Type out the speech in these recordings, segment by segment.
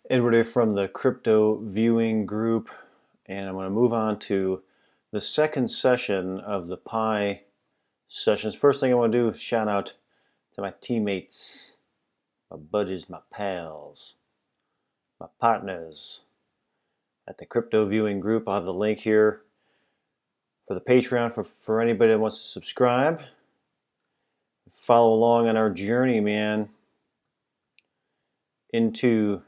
Edward here from the Crypto Viewing Group, and I'm going to move on to the second session of the Pi sessions. First thing I want to do is shout out to my teammates, my buddies, my pals, my partners at the Crypto Viewing Group. I'll have the link here for the Patreon for anybody that wants to subscribe. Follow along on our journey, man, into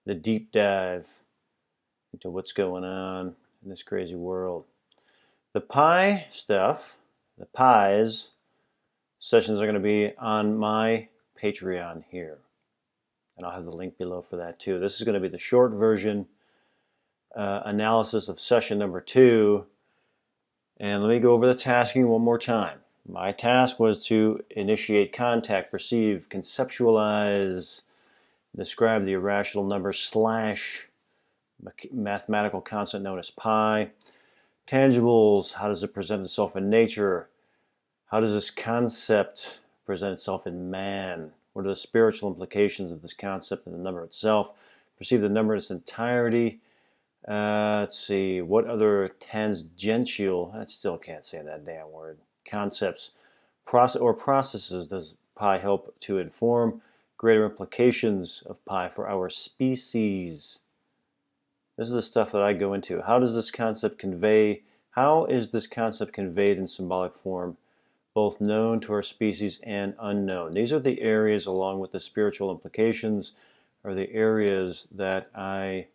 the deep dive into what's going on in this crazy world. The Pi stuff, the Pies sessions are going to be on my Patreon here. And I'll have the link below for that too. This is going to be the short version analysis of session number 2. And let me go over the tasking one more time. My task was to initiate contact, perceive, conceptualize, describe the irrational number slash mathematical concept known as pi. Tangibles, how does it present itself in nature? How does this concept present itself in man? What are the spiritual implications of this concept and the number itself? Perceive the number in its entirety. Let's see, what other tangential, I still can't say that damn word, concepts or processes does pi help to inform? Greater implications of pi for our species. This is the stuff that I go into. How is this concept conveyed in symbolic form, both known to our species and unknown? These are the areas, along with the spiritual implications, are the areas that I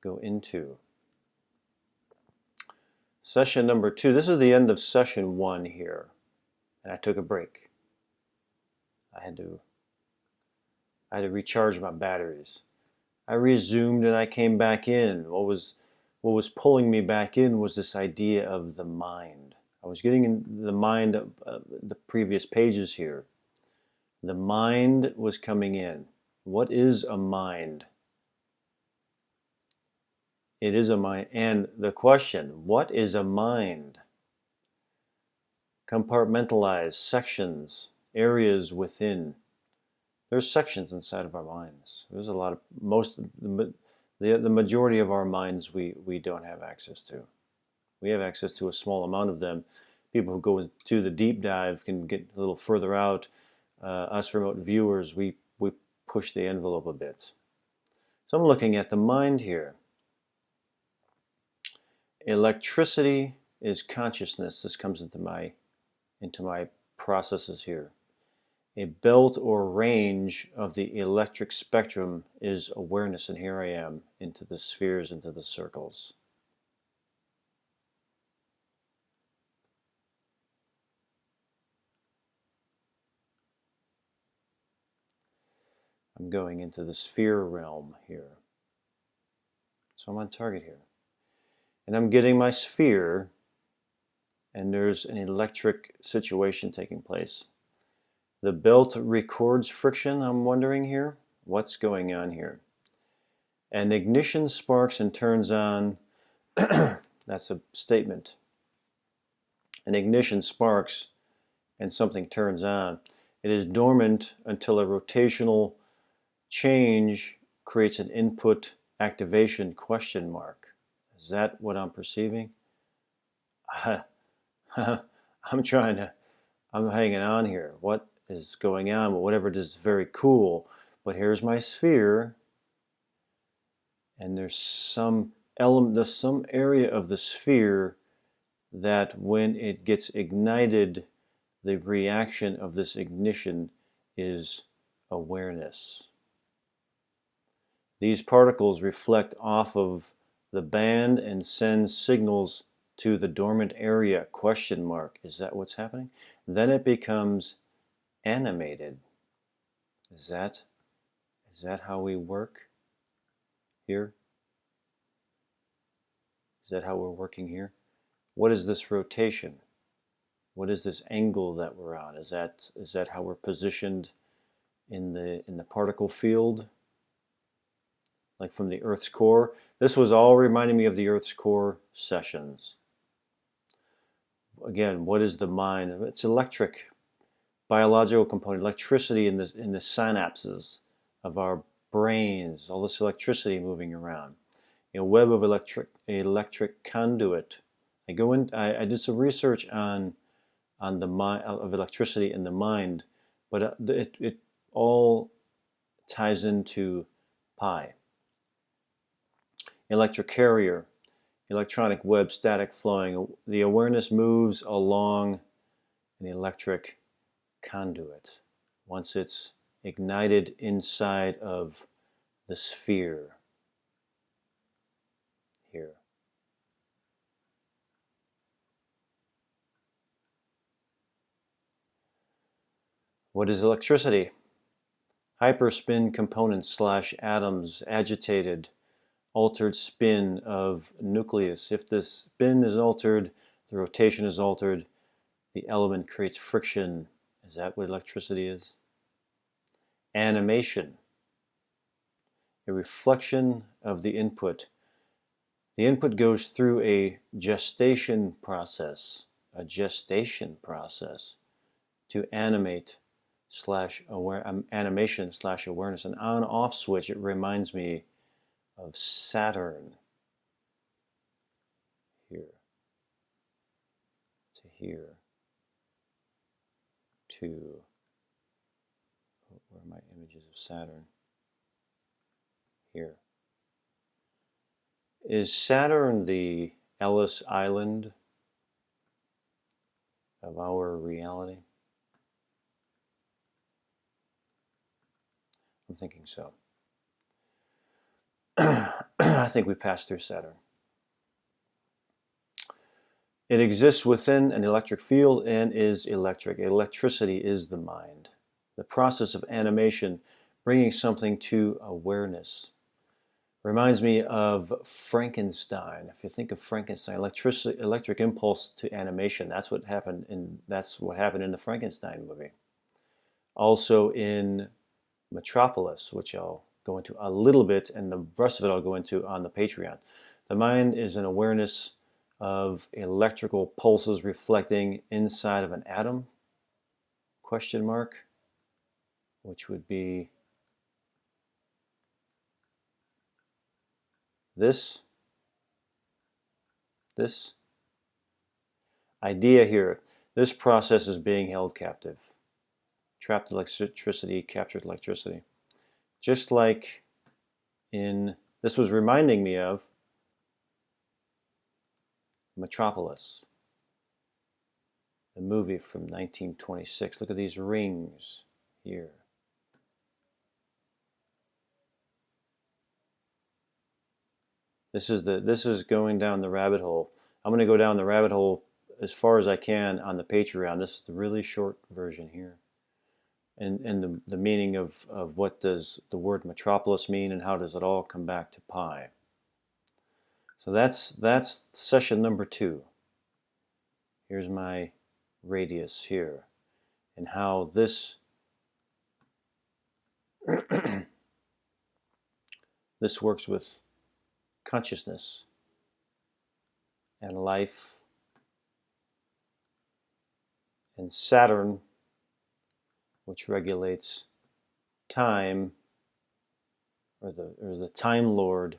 go into. Session number 2. This is the end of session 1 here. And I took a break. I had to recharge my batteries. I resumed and I came back in. What was pulling me back in was this idea of the mind. I was getting in the mind of the previous pages here. The mind was coming in. What is a mind? It is a mind. And the question, what is a mind? Compartmentalized sections, areas within. There's sections inside of our minds. There's a lot of, the majority of our minds we don't have access to. We have access to a small amount of them. People who go into the deep dive can get a little further out. Us remote viewers, we push the envelope a bit. So I'm looking at the mind here. Electricity is consciousness. This comes into my processes here. A belt or range of the electric spectrum is awareness, and here I am into the spheres, into the circles. I'm going into the sphere realm here. So I'm on target here. And I'm getting my sphere, and there's an electric situation taking place. The belt records friction, I'm wondering here. What's going on here? An ignition sparks and turns on. That's a statement. An ignition sparks and something turns on. It is dormant until a rotational change creates an input activation question mark. Is that what I'm perceiving? I'm hanging on here. What is going on? Well, whatever it is very cool. But here's my sphere, and there's some element, there's some area of the sphere that when it gets ignited, the reaction of this ignition is awareness. These particles reflect off of the band and send signals to the dormant area, question mark. Is that what's happening? Then it becomes animated. Is that how we work here? Is that how we're working here? What is this rotation? What is this angle that we're on? Is that how we're positioned in the particle field? Like from the Earth's core. This was all reminding me of the Earth's core sessions. Again, what is the mind? It's electric, biological component, electricity in the synapses of our brains, all this electricity moving around. A web of electric conduit. I did some research on the mind of electricity in the mind, but it all ties into pi. Electric carrier, electronic web, static flowing. The awareness moves along an electric conduit once it's ignited inside of the sphere here. What is electricity? Hyperspin components / atoms, agitated, altered spin of nucleus. If the spin is altered, the rotation is altered, the element creates friction. Is that what electricity is? Animation, a reflection of the input. The input goes through a gestation process to animate animation / awareness. An on-off switch. It reminds me of Saturn. Here to here to, where are my images of Saturn? Here. Is Saturn the Ellis Island of our reality? I'm thinking so. I think we passed through Saturn. It exists within an electric field and is electric. Electricity is the mind. The process of animation, bringing something to awareness. Reminds me of Frankenstein. If you think of Frankenstein, electric impulse to animation. That's what happened in the Frankenstein movie. Also in Metropolis, which I'll go into a little bit, and the rest of it I'll go into on the Patreon. The mind is an awareness of electrical pulses reflecting inside of an atom, question mark, which would be this idea here. This process is being held captive. Trapped electricity, captured electricity. Just like this was reminding me of Metropolis, the movie from 1926. Look at these rings here. This is going down the rabbit hole. I'm going to go down the rabbit hole as far as I can on the Patreon. This is the really short version here. And the meaning of what does the word metropolis mean, and how does it all come back to pi. So that's session number 2. Here's my radius here, and how this this works with consciousness and life and Saturn, which regulates time, or the Time Lord,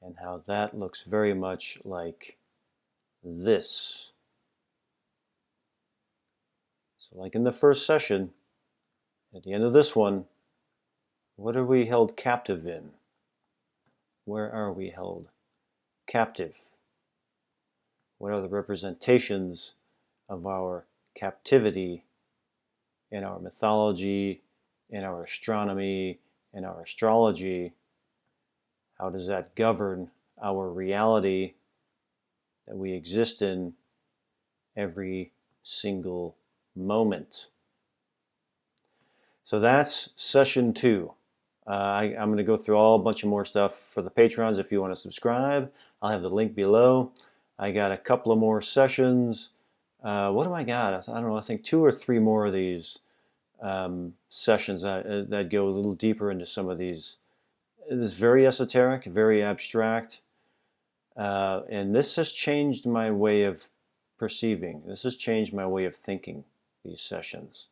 and how that looks very much like this. So like in the first session, at the end of this one, what are we held captive in? Where are we held captive? What are the representations of our captivity in our mythology, in our astronomy, in our astrology? How does that govern our reality that we exist in every single moment? So that's session 2. I'm going to go through a bunch of more stuff for the patrons. If you want to subscribe, I'll have the link below. I got a couple of more sessions. What do I got? I don't know. I think 2 or 3 more of these sessions that go a little deeper into some of these. It is very esoteric, very abstract, and this has changed my way of perceiving. This has changed my way of thinking, these sessions.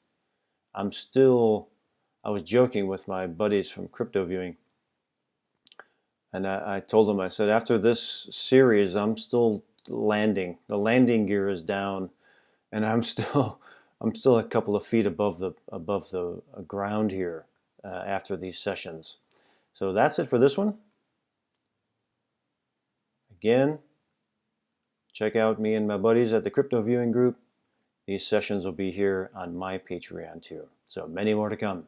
I was joking with my buddies from Crypto Viewing, and I told them, I said, after this series, I'm still landing. The landing gear is down, and I'm still a couple of feet above the ground here after these sessions. So that's it for this one. Again, check out me and my buddies at the Crypto Viewing group. These sessions will be here on my Patreon too. So many more to come.